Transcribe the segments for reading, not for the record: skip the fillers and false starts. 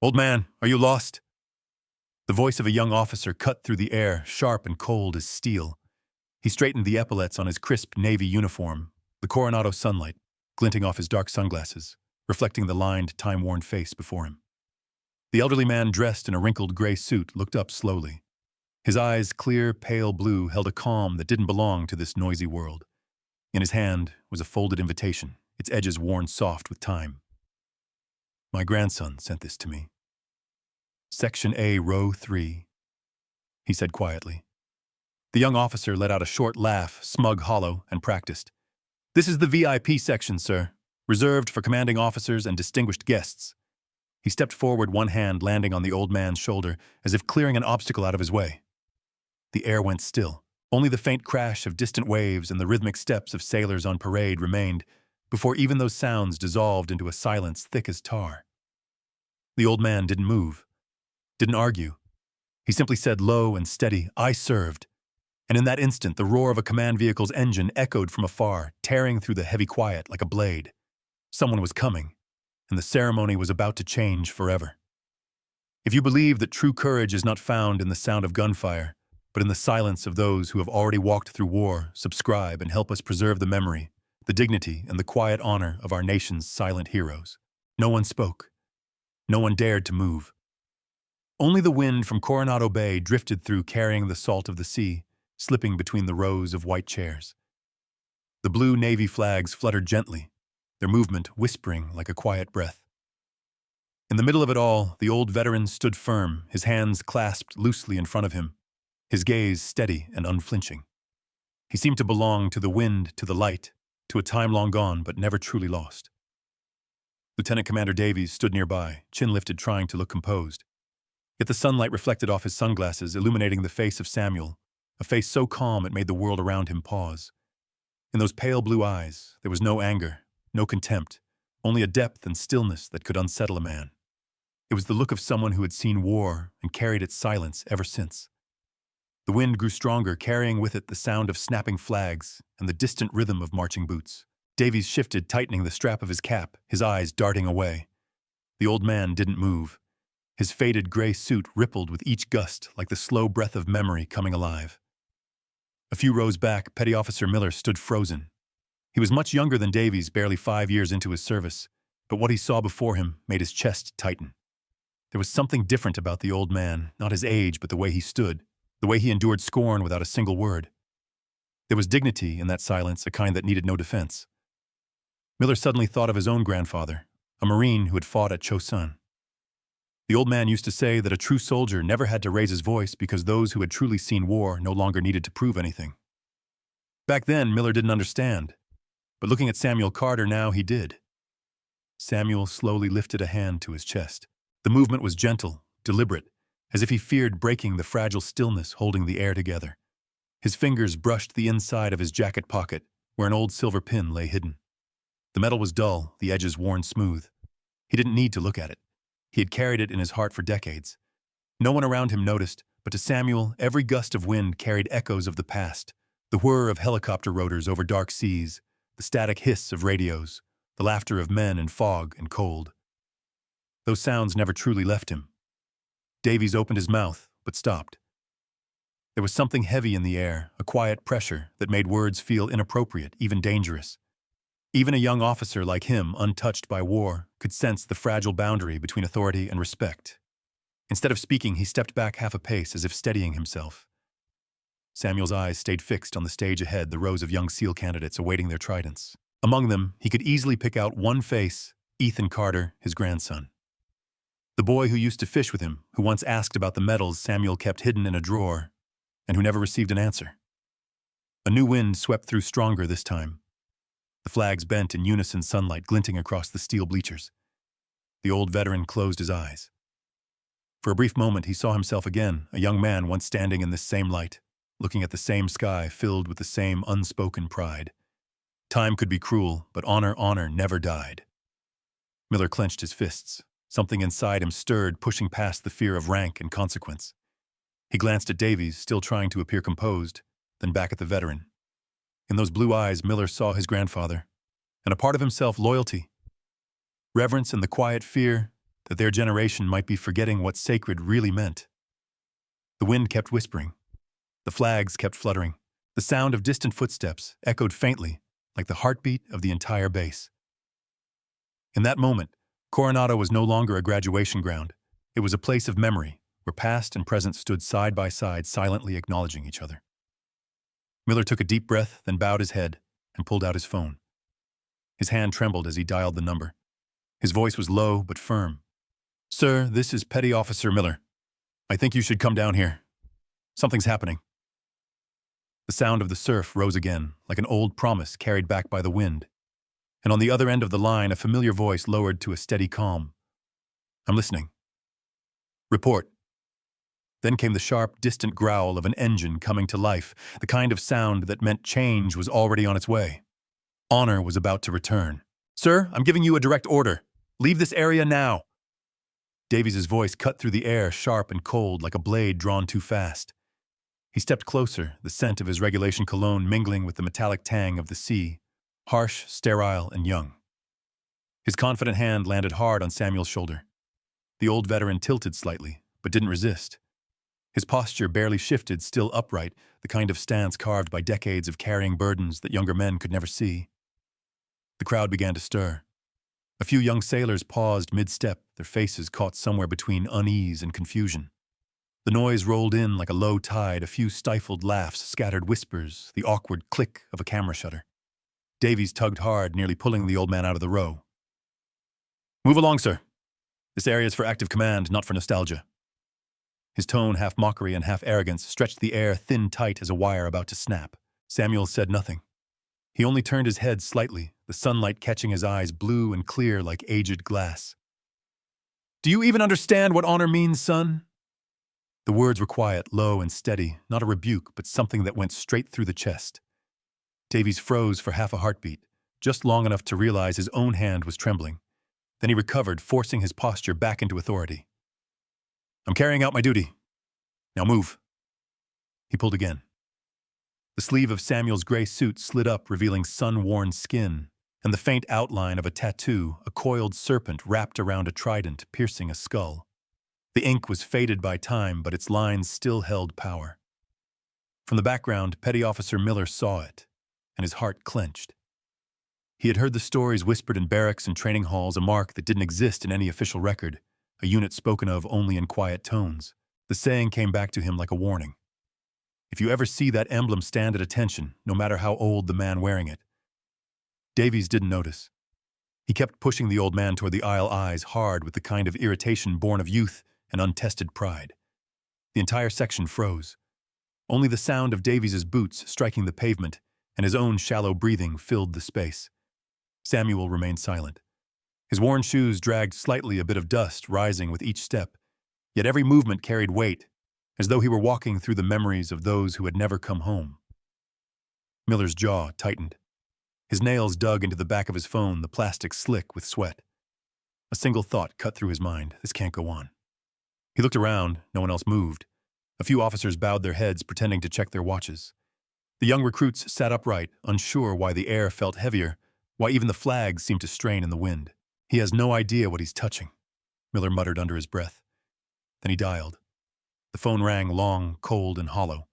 "Old man, are you lost?" The voice of a young officer cut through the air, sharp and cold as steel. He straightened the epaulets on his crisp navy uniform, the Coronado sunlight glinting off his dark sunglasses, reflecting the lined, time-worn face before him. The elderly man, dressed in a wrinkled gray suit, looked up slowly. His eyes, clear, pale blue, held a calm that didn't belong to this noisy world. In his hand was a folded invitation, its edges worn soft with time. "My grandson sent this to me. Section A, Row 3, he said quietly. The young officer let out a short laugh, smug, hollow, and practiced. "This is the VIP section, sir, reserved for commanding officers and distinguished guests." He stepped forward, one hand landing on the old man's shoulder, as if clearing an obstacle out of his way. The air went still. Only the faint crash of distant waves and the rhythmic steps of sailors on parade remained, before even those sounds dissolved into a silence thick as tar. The old man didn't move, didn't argue. He simply said low and steady, "I served." And in that instant, the roar of a command vehicle's engine echoed from afar, tearing through the heavy quiet like a blade. Someone was coming, and the ceremony was about to change forever. If you believe that true courage is not found in the sound of gunfire, but in the silence of those who have already walked through war, subscribe and help us preserve the memory, the dignity, and the quiet honor of our nation's silent heroes. No one spoke. No one dared to move. Only the wind from Coronado Bay drifted through, carrying the salt of the sea, slipping between the rows of white chairs. The blue Navy flags fluttered gently, their movement whispering like a quiet breath. In the middle of it all, the old veteran stood firm, his hands clasped loosely in front of him, his gaze steady and unflinching. He seemed to belong to the wind, to the light, to a time long gone but never truly lost. Lieutenant Commander Davies stood nearby, chin lifted, trying to look composed. Yet the sunlight reflected off his sunglasses, illuminating the face of Samuel, a face so calm it made the world around him pause. In those pale blue eyes, there was no anger, no contempt, only a depth and stillness that could unsettle a man. It was the look of someone who had seen war and carried its silence ever since. The wind grew stronger, carrying with it the sound of snapping flags and the distant rhythm of marching boots. Davies shifted, tightening the strap of his cap, his eyes darting away. The old man didn't move. His faded gray suit rippled with each gust like the slow breath of memory coming alive. A few rows back, Petty Officer Miller stood frozen. He was much younger than Davies, barely 5 years into his service, but what he saw before him made his chest tighten. There was something different about the old man, not his age, but the way he stood, the way he endured scorn without a single word. There was dignity in that silence, a kind that needed no defense. Miller suddenly thought of his own grandfather, a Marine who had fought at Chosun. The old man used to say that a true soldier never had to raise his voice because those who had truly seen war no longer needed to prove anything. Back then, Miller didn't understand, but looking at Samuel Carter now, he did. Samuel slowly lifted a hand to his chest. The movement was gentle, deliberate, as if he feared breaking the fragile stillness holding the air together. His fingers brushed the inside of his jacket pocket, where an old silver pin lay hidden. The metal was dull, the edges worn smooth. He didn't need to look at it. He had carried it in his heart for decades. No one around him noticed, but to Samuel, every gust of wind carried echoes of the past, the whir of helicopter rotors over dark seas, the static hiss of radios, the laughter of men in fog and cold. Those sounds never truly left him. Davies opened his mouth, but stopped. There was something heavy in the air, a quiet pressure that made words feel inappropriate, even dangerous. Even a young officer like him, untouched by war, could sense the fragile boundary between authority and respect. Instead of speaking, he stepped back half a pace as if steadying himself. Samuel's eyes stayed fixed on the stage ahead, the rows of young SEAL candidates awaiting their tridents. Among them, he could easily pick out one face, Ethan Carter, his grandson. The boy who used to fish with him, who once asked about the medals Samuel kept hidden in a drawer, and who never received an answer. A new wind swept through, stronger this time. The flags bent in unison, sunlight glinting across the steel bleachers. The old veteran closed his eyes. For a brief moment, he saw himself again, a young man once standing in this same light, looking at the same sky filled with the same unspoken pride. Time could be cruel, but honor never died. Miller clenched his fists. Something inside him stirred, pushing past the fear of rank and consequence. He glanced at Davies, still trying to appear composed, then back at the veteran. In those blue eyes, Miller saw his grandfather, and a part of himself, loyalty, reverence, and the quiet fear that their generation might be forgetting what sacred really meant. The wind kept whispering. The flags kept fluttering. The sound of distant footsteps echoed faintly, like the heartbeat of the entire base. In that moment, Coronado was no longer a graduation ground. It was a place of memory, where past and present stood side by side, silently acknowledging each other. Miller took a deep breath, then bowed his head and pulled out his phone. His hand trembled as he dialed the number. His voice was low but firm. "Sir, this is Petty Officer Miller. I think you should come down here. Something's happening." The sound of the surf rose again, like an old promise carried back by the wind. And on the other end of the line, a familiar voice lowered to a steady calm. "I'm listening." "Report." Then came the sharp, distant growl of an engine coming to life, the kind of sound that meant change was already on its way. Honor was about to return. "Sir, I'm giving you a direct order. Leave this area now." Davies' voice cut through the air, sharp and cold, like a blade drawn too fast. He stepped closer, the scent of his regulation cologne mingling with the metallic tang of the sea, harsh, sterile, and young. His confident hand landed hard on Samuel's shoulder. The old veteran tilted slightly, but didn't resist. His posture barely shifted, still upright, the kind of stance carved by decades of carrying burdens that younger men could never see. The crowd began to stir. A few young sailors paused mid-step, their faces caught somewhere between unease and confusion. The noise rolled in like a low tide, a few stifled laughs, scattered whispers, the awkward click of a camera shutter. Davies tugged hard, nearly pulling the old man out of the row. "Move along, sir. This area is for active command, not for nostalgia." His tone, half mockery and half arrogance, stretched the air thin tight as a wire about to snap. Samuel said nothing. He only turned his head slightly, the sunlight catching his eyes blue and clear like aged glass. "Do you even understand what honor means, son?" The words were quiet, low and steady, not a rebuke, but something that went straight through the chest. Davies froze for half a heartbeat, just long enough to realize his own hand was trembling. Then he recovered, forcing his posture back into authority. "I'm carrying out my duty. Now move." He pulled again. The sleeve of Samuel's gray suit slid up, revealing sun-worn skin, and the faint outline of a tattoo, a coiled serpent wrapped around a trident, piercing a skull. The ink was faded by time, but its lines still held power. From the background, Petty Officer Miller saw it, and his heart clenched. He had heard the stories whispered in barracks and training halls, a mark that didn't exist in any official record, a unit spoken of only in quiet tones. The saying came back to him like a warning. If you ever see that emblem, stand at attention, no matter how old the man wearing it. Davies didn't notice. He kept pushing the old man toward the aisle, eyes hard with the kind of irritation born of youth and untested pride. The entire section froze. Only the sound of Davies' boots striking the pavement and his own shallow breathing filled the space. Samuel remained silent. His worn shoes dragged slightly, a bit of dust rising with each step, yet every movement carried weight, as though he were walking through the memories of those who had never come home. Miller's jaw tightened. His nails dug into the back of his phone, the plastic slick with sweat. A single thought cut through his mind: this can't go on. He looked around, no one else moved. A few officers bowed their heads, pretending to check their watches. The young recruits sat upright, unsure why the air felt heavier, why even the flags seemed to strain in the wind. "He has no idea what he's touching," Miller muttered under his breath. Then he dialed. The phone rang long, cold, and hollow.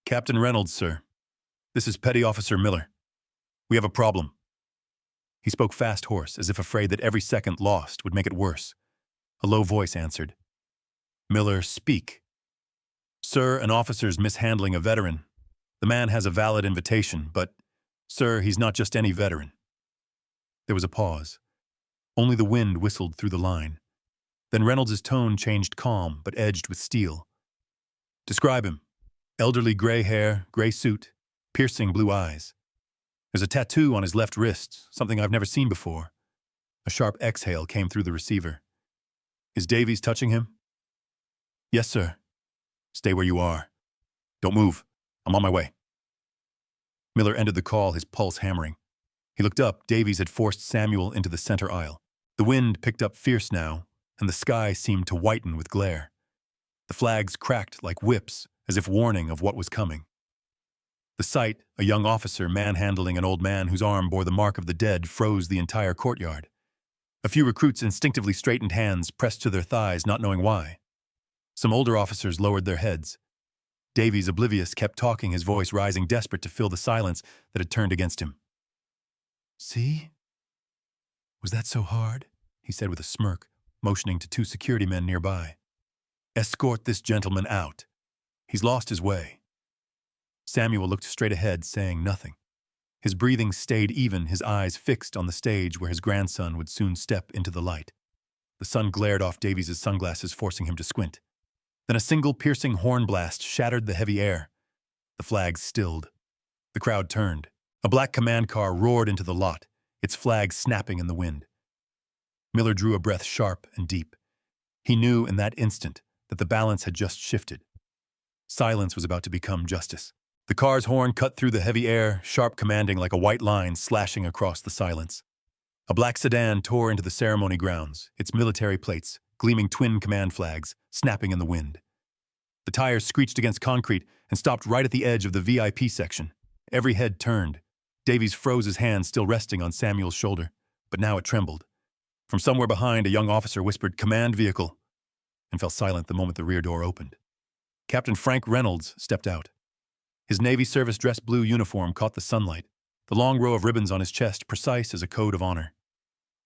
"Captain Reynolds, sir. This is Petty Officer Miller. We have a problem." He spoke fast, hoarse, as if afraid that every second lost would make it worse. A low voice answered. "Miller, speak." "Sir, an officer's mishandling a veteran. The man has a valid invitation, but, sir, he's not just any veteran." There was a pause. Only the wind whistled through the line. Then Reynolds' tone changed, calm, but edged with steel. "Describe him. Elderly gray hair, gray suit, piercing blue eyes. There's a tattoo on his left wrist, something I've never seen before." A sharp exhale came through the receiver. "Is Davies touching him?" "Yes, sir." "Stay where you are. Don't move. I'm on my way." Miller ended the call, his pulse hammering. He looked up. Davies had forced Samuel into the center aisle. The wind picked up fierce now, and the sky seemed to whiten with glare. The flags cracked like whips, as if warning of what was coming. The sight, a young officer manhandling an old man whose arm bore the mark of the dead, froze the entire courtyard. A few recruits instinctively straightened hands, pressed to their thighs, not knowing why. Some older officers lowered their heads. Davies, oblivious, kept talking, his voice rising, desperate to fill the silence that had turned against him. "See? Was that so hard?" he said with a smirk, motioning to two security men nearby. "Escort this gentleman out. He's lost his way." Samuel looked straight ahead, saying nothing. His breathing stayed even, his eyes fixed on the stage where his grandson would soon step into the light. The sun glared off Davies' sunglasses, forcing him to squint. Then a single piercing horn blast shattered the heavy air. The flags stilled. The crowd turned. A black command car roared into the lot, its flag snapping in the wind. Miller drew a breath sharp and deep. He knew in that instant that the balance had just shifted. Silence was about to become justice. The car's horn cut through the heavy air, sharp, commanding, like a white line slashing across the silence. A black sedan tore into the ceremony grounds, its military plates, gleaming twin command flags, snapping in the wind. The tires screeched against concrete and stopped right at the edge of the VIP section. Every head turned. Davies froze, his hand still resting on Samuel's shoulder, but now it trembled. From somewhere behind, a young officer whispered, "Command vehicle," and fell silent the moment the rear door opened. Captain Frank Reynolds stepped out. His Navy service dress blue uniform caught the sunlight, the long row of ribbons on his chest precise as a code of honor.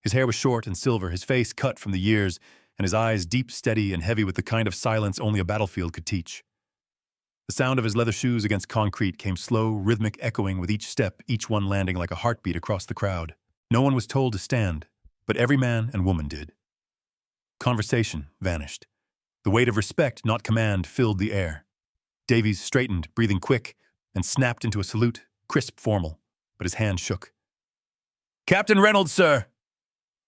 His hair was short and silver, his face cut from the years, and his eyes deep, steady, and heavy with the kind of silence only a battlefield could teach. The sound of his leather shoes against concrete came slow, rhythmic echoing with each step, each one landing like a heartbeat across the crowd. No one was told to stand, but every man and woman did. Conversation vanished. The weight of respect, not command, filled the air. Davies straightened, breathing quick, and snapped into a salute, crisp, formal, but his hand shook. "Captain Reynolds, sir!"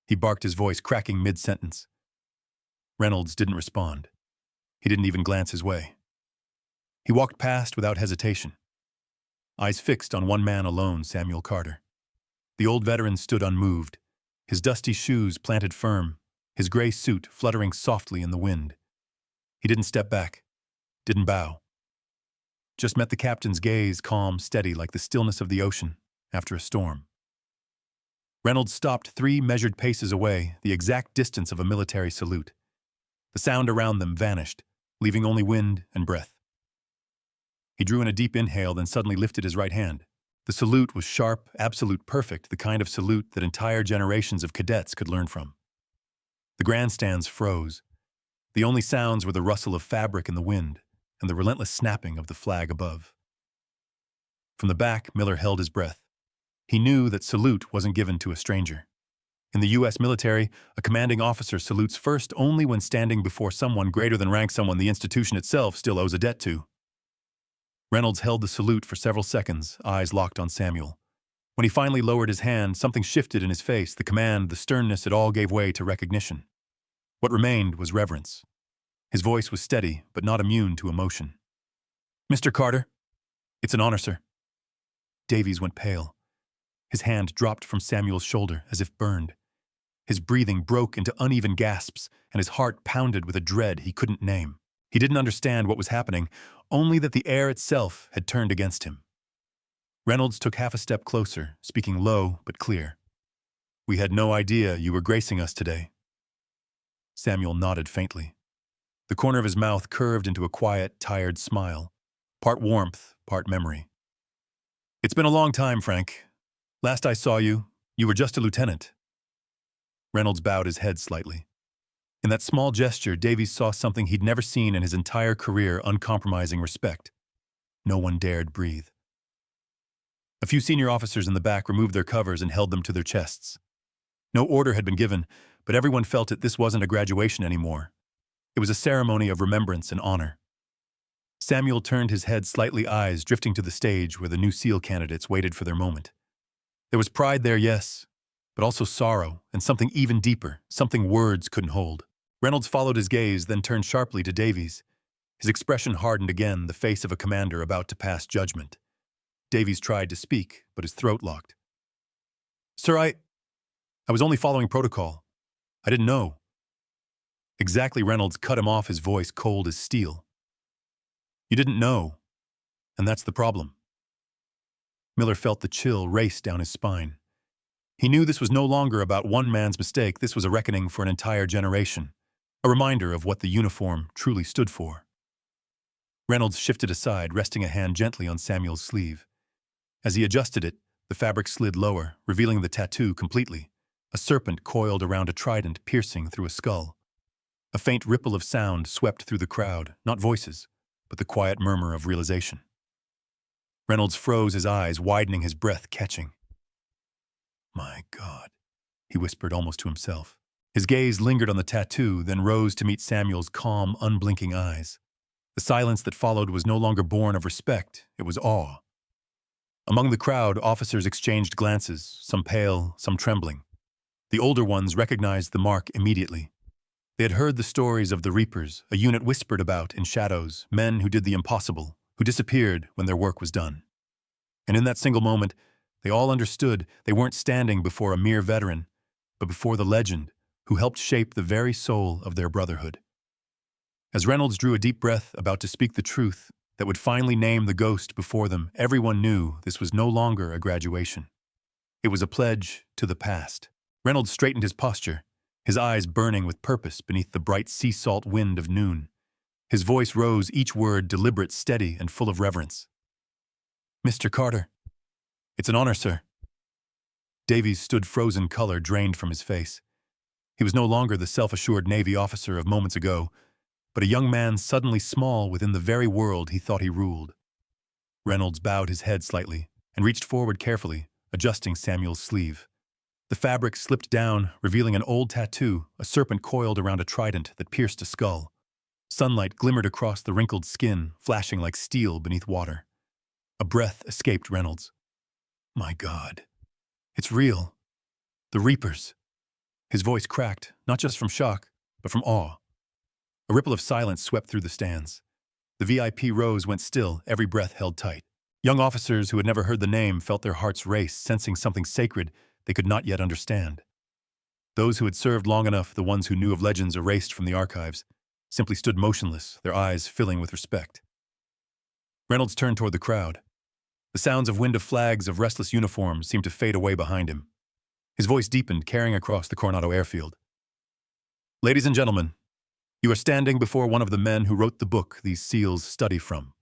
He barked, his voice cracking mid-sentence. Reynolds didn't respond. He didn't even glance his way. He walked past without hesitation. Eyes fixed on one man alone, Samuel Carter. The old veteran stood unmoved, his dusty shoes planted firm, his gray suit fluttering softly in the wind. He didn't step back, didn't bow. Just met the captain's gaze, calm, steady, like the stillness of the ocean after a storm. Reynolds stopped 3 measured paces away, the exact distance of a military salute. The sound around them vanished, leaving only wind and breath. He drew in a deep inhale, then suddenly lifted his right hand. The salute was sharp, absolute, perfect, the kind of salute that entire generations of cadets could learn from. The grandstands froze. The only sounds were the rustle of fabric in the wind and the relentless snapping of the flag above. From the back, Miller held his breath. He knew that salute wasn't given to a stranger. In the U.S. military, a commanding officer salutes first only when standing before someone greater than rank, someone the institution itself still owes a debt to. Reynolds held the salute for several seconds, eyes locked on Samuel. When he finally lowered his hand, something shifted in his face, the command, the sternness, it all gave way to recognition. What remained was reverence. His voice was steady, but not immune to emotion. "Mr. Carter, it's an honor, sir." Davies went pale. His hand dropped from Samuel's shoulder as if burned. His breathing broke into uneven gasps, and his heart pounded with a dread he couldn't name. He didn't understand what was happening, only that the air itself had turned against him. Reynolds took half a step closer, speaking low but clear. "We had no idea you were gracing us today." Samuel nodded faintly. The corner of his mouth curved into a quiet, tired smile, part warmth, part memory. "It's been a long time, Frank. Last I saw you, you were just a lieutenant." Reynolds bowed his head slightly. In that small gesture, Davies saw something he'd never seen in his entire career: uncompromising respect. No one dared breathe. A few senior officers in the back removed their covers and held them to their chests. No order had been given, but everyone felt it. This wasn't a graduation anymore. It was a ceremony of remembrance and honor. Samuel turned his head slightly, eyes drifting to the stage where the new SEAL candidates waited for their moment. There was pride there, yes, but also sorrow and something even deeper, something words couldn't hold. Reynolds followed his gaze, then turned sharply to Davies. His expression hardened again, the face of a commander about to pass judgment. Davies tried to speak, but his throat locked. "Sir, I was only following protocol. I didn't know." Exactly, Reynolds cut him off, his voice cold as steel. "You didn't know, and that's the problem." Miller felt the chill race down his spine. He knew this was no longer about one man's mistake, this was a reckoning for an entire generation, a reminder of what the uniform truly stood for. Reynolds shifted aside, resting a hand gently on Samuel's sleeve. As he adjusted it, the fabric slid lower, revealing the tattoo completely, a serpent coiled around a trident piercing through a skull. A faint ripple of sound swept through the crowd, not voices, but the quiet murmur of realization. Reynolds froze his eyes, widening, his breath catching. "My God," he whispered almost to himself. His gaze lingered on the tattoo, then rose to meet Samuel's calm, unblinking eyes. The silence that followed was no longer born of respect, it was awe. Among the crowd, officers exchanged glances, some pale, some trembling. The older ones recognized the mark immediately. They had heard the stories of the Reapers, a unit whispered about in shadows, men who did the impossible, who disappeared when their work was done. And in that single moment, they all understood they weren't standing before a mere veteran, but before the legend who helped shape the very soul of their brotherhood. As Reynolds drew a deep breath, about to speak the truth that would finally name the ghost before them, everyone knew this was no longer a graduation. It was a pledge to the past. Reynolds straightened his posture, his eyes burning with purpose beneath the bright sea salt wind of noon. His voice rose, each word deliberate, steady, and full of reverence. "Mr. Carter." "It's an honor, sir." Davies stood, frozen, color drained from his face. He was no longer the self-assured Navy officer of moments ago, but a young man suddenly small within the very world he thought he ruled. Reynolds bowed his head slightly and reached forward carefully, adjusting Samuel's sleeve. The fabric slipped down, revealing an old tattoo, a serpent coiled around a trident that pierced a skull. Sunlight glimmered across the wrinkled skin, flashing like steel beneath water. A breath escaped Reynolds. "My God. It's real. The Reapers." His voice cracked, not just from shock, but from awe. A ripple of silence swept through the stands. The VIP rows went still, every breath held tight. Young officers who had never heard the name felt their hearts race, sensing something sacred they could not yet understand. Those who had served long enough, the ones who knew of legends erased from the archives, simply stood motionless, their eyes filling with respect. Reynolds turned toward the crowd. The sounds of wind of flags, of restless uniforms seemed to fade away behind him. His voice deepened, carrying across the Coronado airfield. "Ladies and gentlemen, you are standing before one of the men who wrote the book these SEALs study from."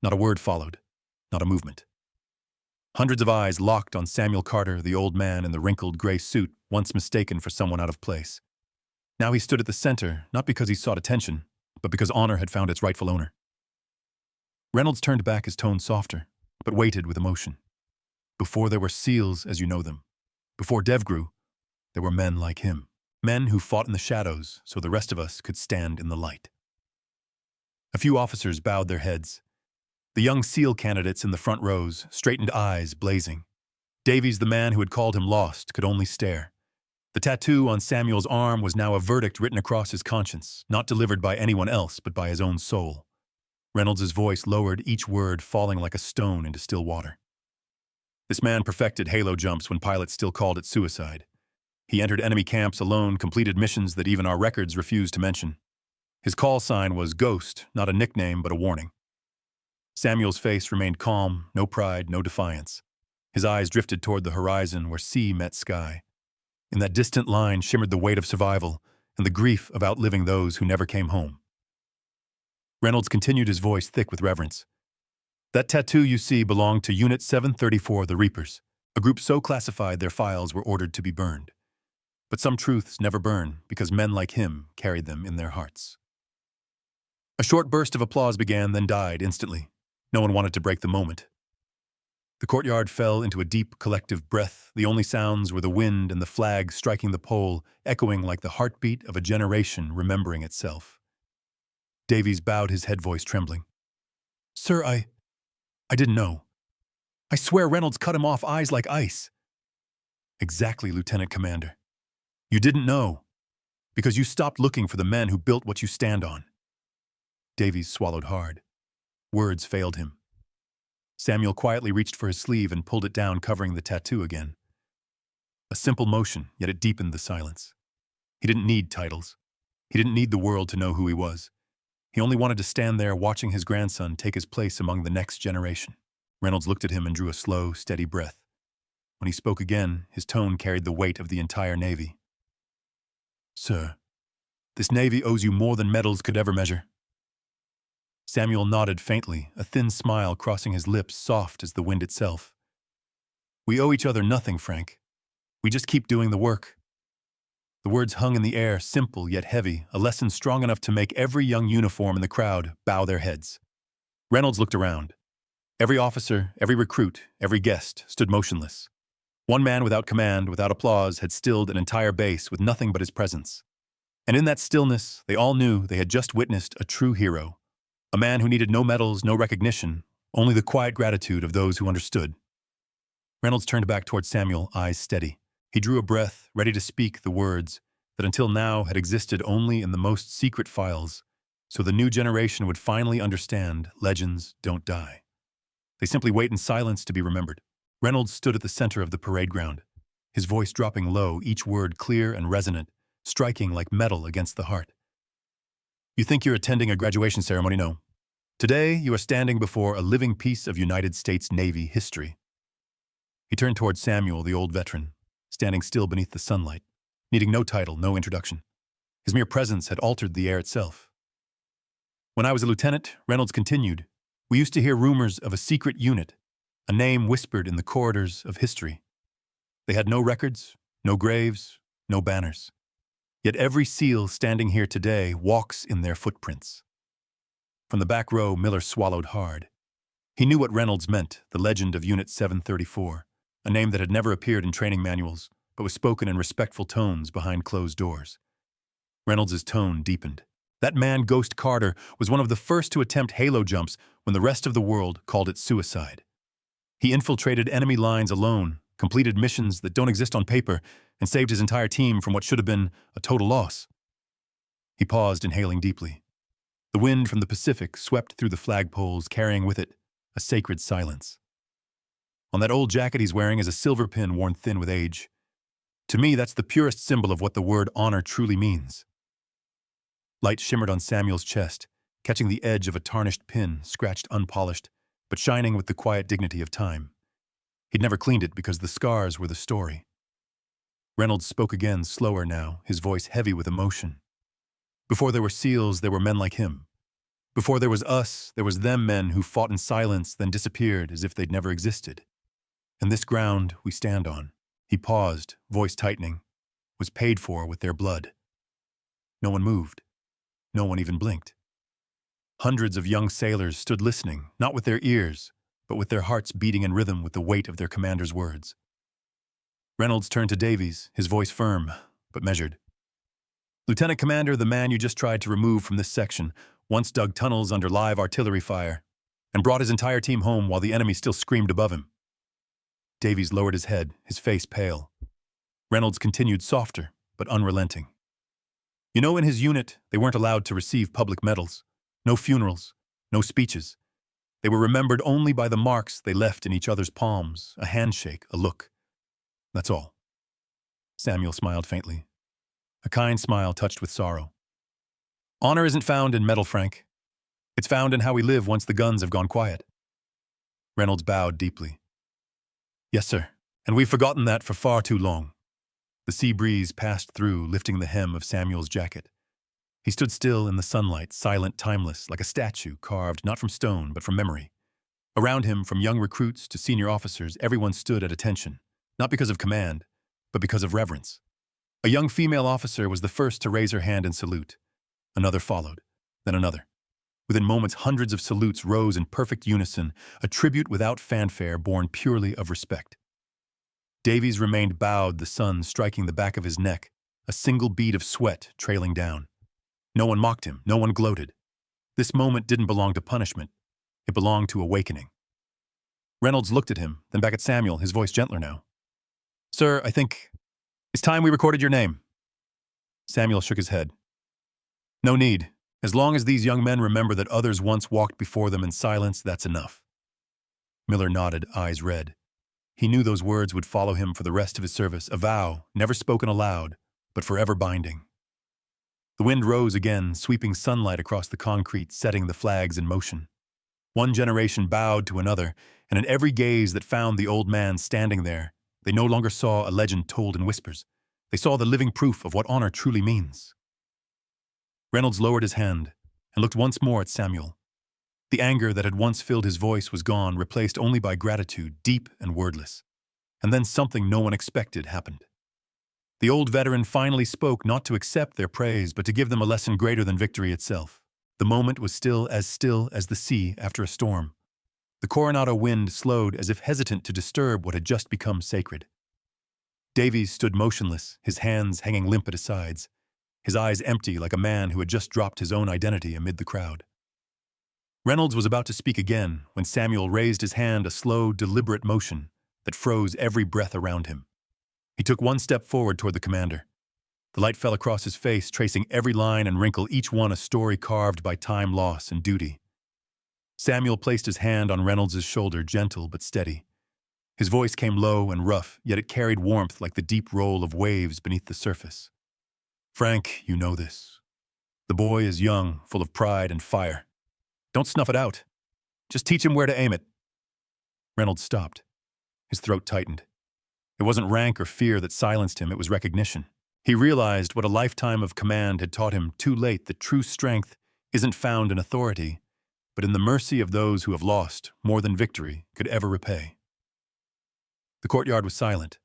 Not a word followed, not a movement. Hundreds of eyes locked on Samuel Carter, the old man in the wrinkled gray suit, once mistaken for someone out of place. Now he stood at the center, not because he sought attention, but because honor had found its rightful owner. Reynolds turned back, his tone softer, but weighted with emotion. Before there were SEALs as you know them, before Dev grew, there were men like him. Men who fought in the shadows so the rest of us could stand in the light. A few officers bowed their heads. The young SEAL candidates in the front rows, straightened eyes blazing. Davies, the man who had called him lost, could only stare. The tattoo on Samuel's arm was now a verdict written across his conscience, not delivered by anyone else but by his own soul. Reynolds' voice lowered, each word falling like a stone into still water. This man perfected halo jumps when pilots still called it suicide. He entered enemy camps alone, completed missions that even our records refuse to mention. His call sign was Ghost, not a nickname but a warning. Samuel's face remained calm, no pride, no defiance. His eyes drifted toward the horizon where sea met sky. In that distant line shimmered the weight of survival and the grief of outliving those who never came home. Reynolds continued, his voice thick with reverence. "That tattoo you see belonged to Unit 734, the Reapers, a group so classified their files were ordered to be burned. But some truths never burn because men like him carried them in their hearts." A short burst of applause began, then died instantly. No one wanted to break the moment. The courtyard fell into a deep, collective breath. The only sounds were the wind and the flag striking the pole, echoing like the heartbeat of a generation remembering itself. Davies bowed, his head voice trembling. "Sir, I didn't know. I swear Reynolds cut him off, eyes like ice." "Exactly, Lieutenant Commander. You didn't know, because you stopped looking for the men who built what you stand on." Davies swallowed hard. Words failed him. Samuel quietly reached for his sleeve and pulled it down, covering the tattoo again. A simple motion, yet it deepened the silence. He didn't need titles. He didn't need the world to know who he was. He only wanted to stand there watching his grandson take his place among the next generation. Reynolds looked at him and drew a slow, steady breath. When he spoke again, his tone carried the weight of the entire Navy. "Sir, this Navy owes you more than medals could ever measure." Samuel nodded faintly, a thin smile crossing his lips, soft as the wind itself. "We owe each other nothing, Frank. We just keep doing the work." The words hung in the air, simple yet heavy, a lesson strong enough to make every young uniform in the crowd bow their heads. Reynolds looked around. Every officer, every recruit, every guest stood motionless. One man without command, without applause, had stilled an entire base with nothing but his presence. And in that stillness, they all knew they had just witnessed a true hero. A man who needed no medals, no recognition, only the quiet gratitude of those who understood. Reynolds turned back toward Samuel, eyes steady. He drew a breath, ready to speak the words that until now had existed only in the most secret files, so the new generation would finally understand legends don't die. They simply wait in silence to be remembered. Reynolds stood at the center of the parade ground, his voice dropping low, each word clear and resonant, striking like metal against the heart. "You think you're attending a graduation ceremony? No. Today, you are standing before a living piece of United States Navy history." He turned toward Samuel, the old veteran, standing still beneath the sunlight, needing no title, no introduction. His mere presence had altered the air itself. "When I was a lieutenant," Reynolds continued, "we used to hear rumors of a secret unit, a name whispered in the corridors of history. They had no records, no graves, no banners. Yet every SEAL standing here today walks in their footprints." From the back row, Miller swallowed hard. He knew what Reynolds meant, the legend of Unit 734, a name that had never appeared in training manuals, but was spoken in respectful tones behind closed doors. Reynolds' tone deepened. That man, Ghost Carter, was one of the first to attempt halo jumps when the rest of the world called it suicide. He infiltrated enemy lines alone, completed missions that don't exist on paper, and saved his entire team from what should have been a total loss. He paused, inhaling deeply. The wind from the Pacific swept through the flagpoles, carrying with it a sacred silence. On that old jacket he's wearing is a silver pin worn thin with age. To me, that's the purest symbol of what the word honor truly means. Light shimmered on Samuel's chest, catching the edge of a tarnished pin, scratched unpolished, but shining with the quiet dignity of time. He'd never cleaned it because the scars were the story. Reynolds spoke again, slower now, his voice heavy with emotion. "Before there were SEALs, there were men like him. Before there was us, there was them men who fought in silence, then disappeared as if they'd never existed. And this ground we stand on," he paused, voice tightening, "was paid for with their blood." No one moved. No one even blinked. Hundreds of young sailors stood listening, not with their ears, but with their hearts beating in rhythm with the weight of their commander's words. Reynolds turned to Davies, his voice firm, but measured. "Lieutenant Commander, the man you just tried to remove from this section once dug tunnels under live artillery fire and brought his entire team home while the enemy still screamed above him." Davies lowered his head, his face pale. Reynolds continued, softer, but unrelenting. "You know, in his unit, they weren't allowed to receive public medals. No funerals, no speeches. They were remembered only by the marks they left in each other's palms, a handshake, a look. That's all." Samuel smiled faintly, a kind smile touched with sorrow. "Honor isn't found in medal, Frank. It's found in how we live once the guns have gone quiet." Reynolds bowed deeply. "Yes, sir, and we've forgotten that for far too long." The sea breeze passed through, lifting the hem of Samuel's jacket. He stood still in the sunlight, silent, timeless, like a statue carved not from stone but from memory. Around him, from young recruits to senior officers, everyone stood at attention, not because of command, but because of reverence. A young female officer was the first to raise her hand in salute. Another followed, then another. Within moments, hundreds of salutes rose in perfect unison, a tribute without fanfare born purely of respect. Davies remained bowed, the sun striking the back of his neck, a single bead of sweat trailing down. No one mocked him, no one gloated. This moment didn't belong to punishment. It belonged to awakening. Reynolds looked at him, then back at Samuel, his voice gentler now. "Sir, I think it's time we recorded your name." Samuel shook his head. "No need. As long as these young men remember that others once walked before them in silence, that's enough." Miller nodded, eyes red. He knew those words would follow him for the rest of his service, a vow, never spoken aloud, but forever binding. The wind rose again, sweeping sunlight across the concrete, setting the flags in motion. One generation bowed to another, and in every gaze that found the old man standing there, They no longer saw a legend told in whispers. They saw the living proof of what honor truly means. Reynolds lowered his hand and looked once more at Samuel. The anger that had once filled his voice was gone, replaced only by gratitude, deep and wordless. And then something no one expected happened. The old veteran finally spoke, not to accept their praise, but to give them a lesson greater than victory itself. The moment was still as the sea after a storm. The Coronado wind slowed as if hesitant to disturb what had just become sacred. Davies stood motionless, his hands hanging limp at his sides, his eyes empty like a man who had just dropped his own identity amid the crowd. Reynolds was about to speak again when Samuel raised his hand, a slow, deliberate motion that froze every breath around him. He took one step forward toward the commander. The light fell across his face, tracing every line and wrinkle, each one a story carved by time, loss, and duty. Samuel placed his hand on Reynolds' shoulder, gentle but steady. His voice came low and rough, yet it carried warmth like the deep roll of waves beneath the surface. "Frank, you know this. The boy is young, full of pride and fire. Don't snuff it out. Just teach him where to aim it." Reynolds stopped. His throat tightened. It wasn't rank or fear that silenced him, it was recognition. He realized what a lifetime of command had taught him too late, that true strength isn't found in authority, but in the mercy of those who have lost more than victory could ever repay. The courtyard was silent.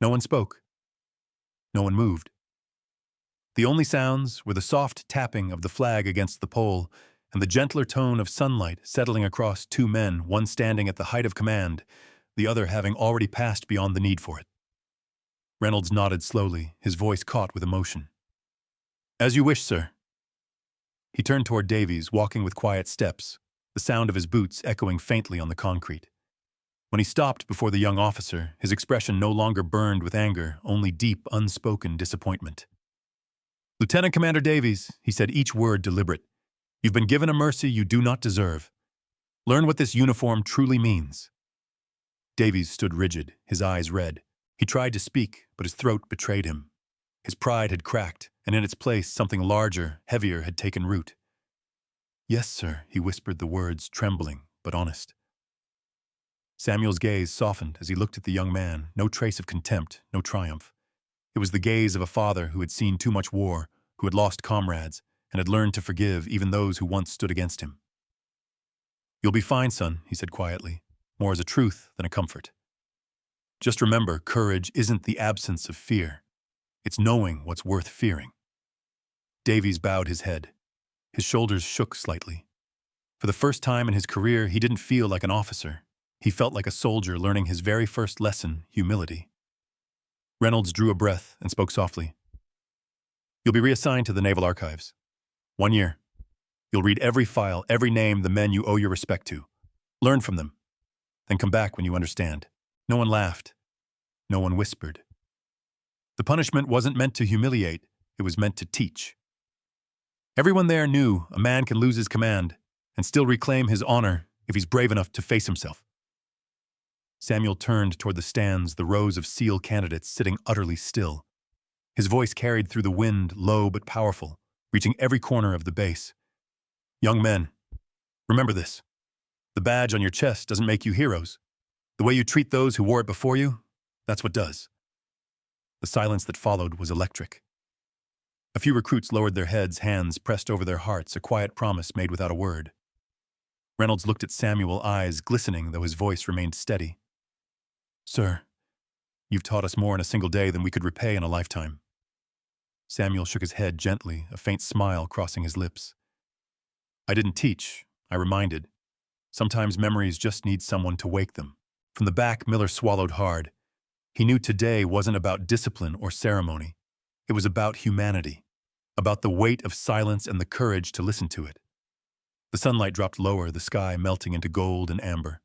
No one spoke. No one moved. The only sounds were the soft tapping of the flag against the pole and the gentler tone of sunlight settling across two men, one standing at the height of command, the other having already passed beyond the need for it. Reynolds nodded slowly, his voice caught with emotion. "As you wish, sir." He turned toward Davies, walking with quiet steps, the sound of his boots echoing faintly on the concrete. When he stopped before the young officer, his expression no longer burned with anger, only deep, unspoken disappointment. "Lieutenant Commander Davies," he said, each word deliberate, "you've been given a mercy you do not deserve. Learn what this uniform truly means." Davies stood rigid, his eyes red. He tried to speak, but his throat betrayed him. His pride had cracked, and in its place something larger, heavier had taken root. "Yes, sir," he whispered, the words trembling but honest. Samuel's gaze softened as he looked at the young man, no trace of contempt, no triumph. It was the gaze of a father who had seen too much war, who had lost comrades, and had learned to forgive even those who once stood against him. "You'll be fine, son," he said quietly, more as a truth than a comfort. "Just remember, courage isn't the absence of fear. It's knowing what's worth fearing." Davies bowed his head. His shoulders shook slightly. For the first time in his career, he didn't feel like an officer. He felt like a soldier learning his very first lesson, humility. Reynolds drew a breath and spoke softly. "You'll be reassigned to the Naval Archives. 1 year. You'll read every file, every name, the men you owe your respect to. Learn from them. Then come back when you understand." No one laughed. No one whispered. The punishment wasn't meant to humiliate, it was meant to teach. Everyone there knew a man can lose his command and still reclaim his honor if he's brave enough to face himself. Samuel turned toward the stands, the rows of SEAL candidates sitting utterly still. His voice carried through the wind, low but powerful, reaching every corner of the base. "Young men, remember this. The badge on your chest doesn't make you heroes. The way you treat those who wore it before you, that's what does." The silence that followed was electric. A few recruits lowered their heads, hands pressed over their hearts, a quiet promise made without a word. Reynolds looked at Samuel, eyes glistening though his voice remained steady. "Sir, you've taught us more in a single day than we could repay in a lifetime." Samuel shook his head gently, a faint smile crossing his lips. "I didn't teach, I reminded. Sometimes memories just need someone to wake them." From the back, Miller swallowed hard. He knew today wasn't about discipline or ceremony. It was about humanity, about the weight of silence and the courage to listen to it. The sunlight dropped lower, the sky melting into gold and amber.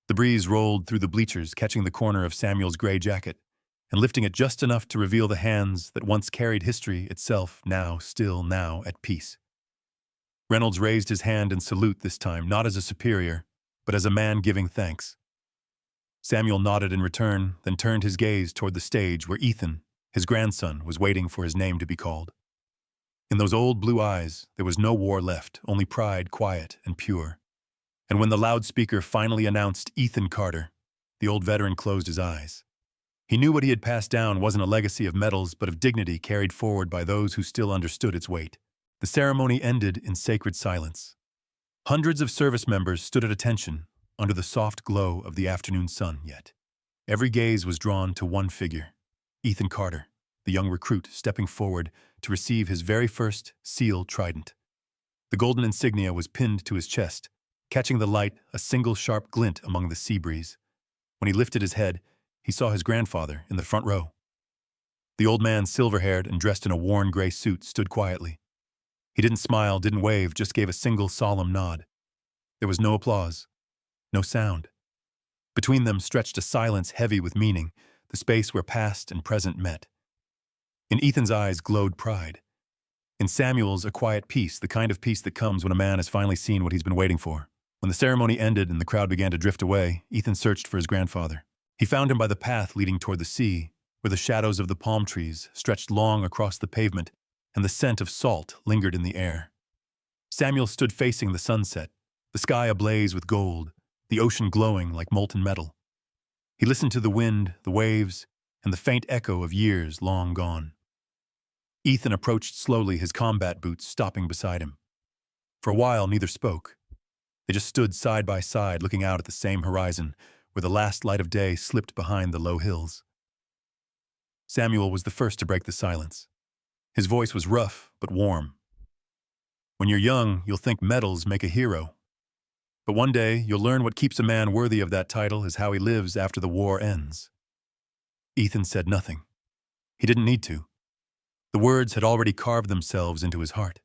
The breeze rolled through the bleachers, catching the corner of Samuel's gray jacket and lifting it just enough to reveal the hands that once carried history itself, now at peace. Reynolds raised his hand in salute this time, not as a superior, but as a man giving thanks. Samuel nodded in return, then turned his gaze toward the stage where Ethan, his grandson, was waiting for his name to be called. In those old blue eyes, there was no war left, only pride, quiet and pure. And when the loudspeaker finally announced Ethan Carter, The old veteran closed his eyes. He knew what he had passed down wasn't a legacy of medals, but of dignity carried forward by those who still understood its weight. The ceremony ended in sacred silence. Hundreds of service members stood at attention under the soft glow of the afternoon sun, yet every gaze was drawn to one figure, Ethan Carter, the young recruit stepping forward to receive his very first SEAL Trident. The golden insignia was pinned to his chest, catching the light a single sharp glint among the sea breeze. When he lifted his head, he saw his grandfather in the front row. The old man, silver-haired and dressed in a worn gray suit, stood quietly. He didn't smile, didn't wave, just gave a single solemn nod. There was no applause, no sound. Between them stretched a silence heavy with meaning, the space where past and present met. In Ethan's eyes glowed pride. In Samuel's, a quiet peace, the kind of peace that comes when a man has finally seen what he's been waiting for. When the ceremony ended and the crowd began to drift away, Ethan searched for his grandfather. He found him by the path leading toward the sea, where the shadows of the palm trees stretched long across the pavement and the scent of salt lingered in the air. Samuel stood facing the sunset, the sky ablaze with gold, the ocean glowing like molten metal. He listened to the wind, the waves, and the faint echo of years long gone. Ethan approached slowly, his combat boots stopping beside him. For a while, neither spoke. They just stood side by side, looking out at the same horizon, where the last light of day slipped behind the low hills. Samuel was the first to break the silence. His voice was rough, but warm. When you're young, you'll think medals make a hero. But one day, you'll learn what keeps a man worthy of that title is how he lives after the war ends. Ethan said nothing. He didn't need to. The words had already carved themselves into his heart.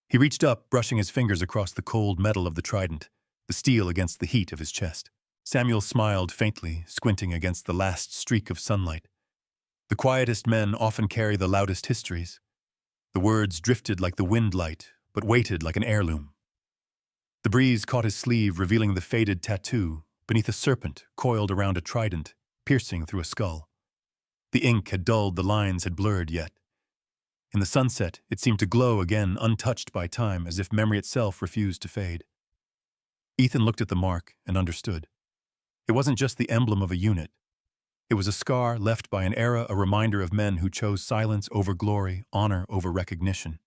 He reached up, brushing his fingers across the cold metal of the trident, the steel against the heat of his chest. Samuel smiled faintly, squinting against the last streak of sunlight. The quietest men often carry the loudest histories. The words drifted like the wind light, but weighted like an heirloom. The breeze caught his sleeve, revealing the faded tattoo beneath a serpent coiled around a trident, piercing through a skull. The ink had dulled, the lines had blurred yet. In the sunset, it seemed to glow again, untouched by time, as if memory itself refused to fade. Ethan looked at the mark and understood. It wasn't just the emblem of a unit. It was a scar left by an era, a reminder of men who chose silence over glory, honor over recognition.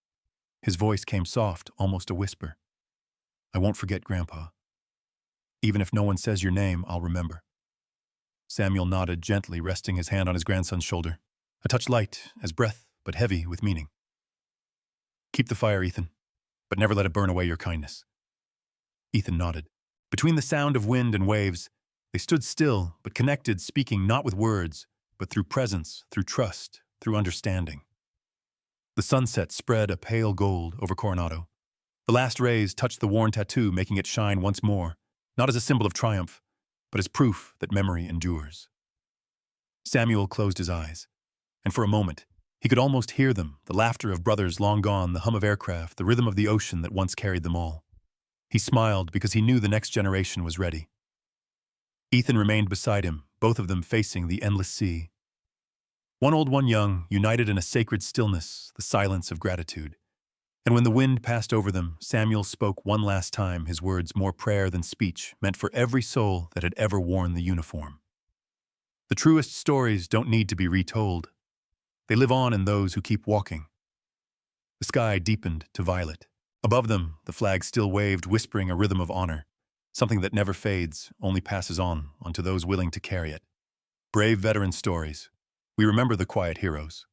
His voice came soft, almost a whisper. I won't forget, Grandpa. Even if no one says your name, I'll remember. Samuel nodded gently, resting his hand on his grandson's shoulder. A touch light as breath, but heavy with meaning. Keep the fire, Ethan, but never let it burn away your kindness. Ethan nodded. Between the sound of wind and waves, they stood still, but connected, speaking not with words, but through presence, through trust, through understanding. The sunset spread a pale gold over Coronado. The last rays touched the worn tattoo, making it shine once more, not as a symbol of triumph, but as proof that memory endures. Samuel closed his eyes, and for a moment, he could almost hear them, the laughter of brothers long gone, the hum of aircraft, the rhythm of the ocean that once carried them all. He smiled because he knew the next generation was ready. Ethan remained beside him, both of them facing the endless sea. One old, one young, united in a sacred stillness, the silence of gratitude. And when the wind passed over them, Samuel spoke one last time, his words more prayer than speech, meant for every soul that had ever worn the uniform. The truest stories don't need to be retold. They live on in those who keep walking. The sky deepened to violet. Above them, the flag still waved, whispering a rhythm of honor, something that never fades, only passes on, onto those willing to carry it. Brave veteran stories. We remember the quiet heroes,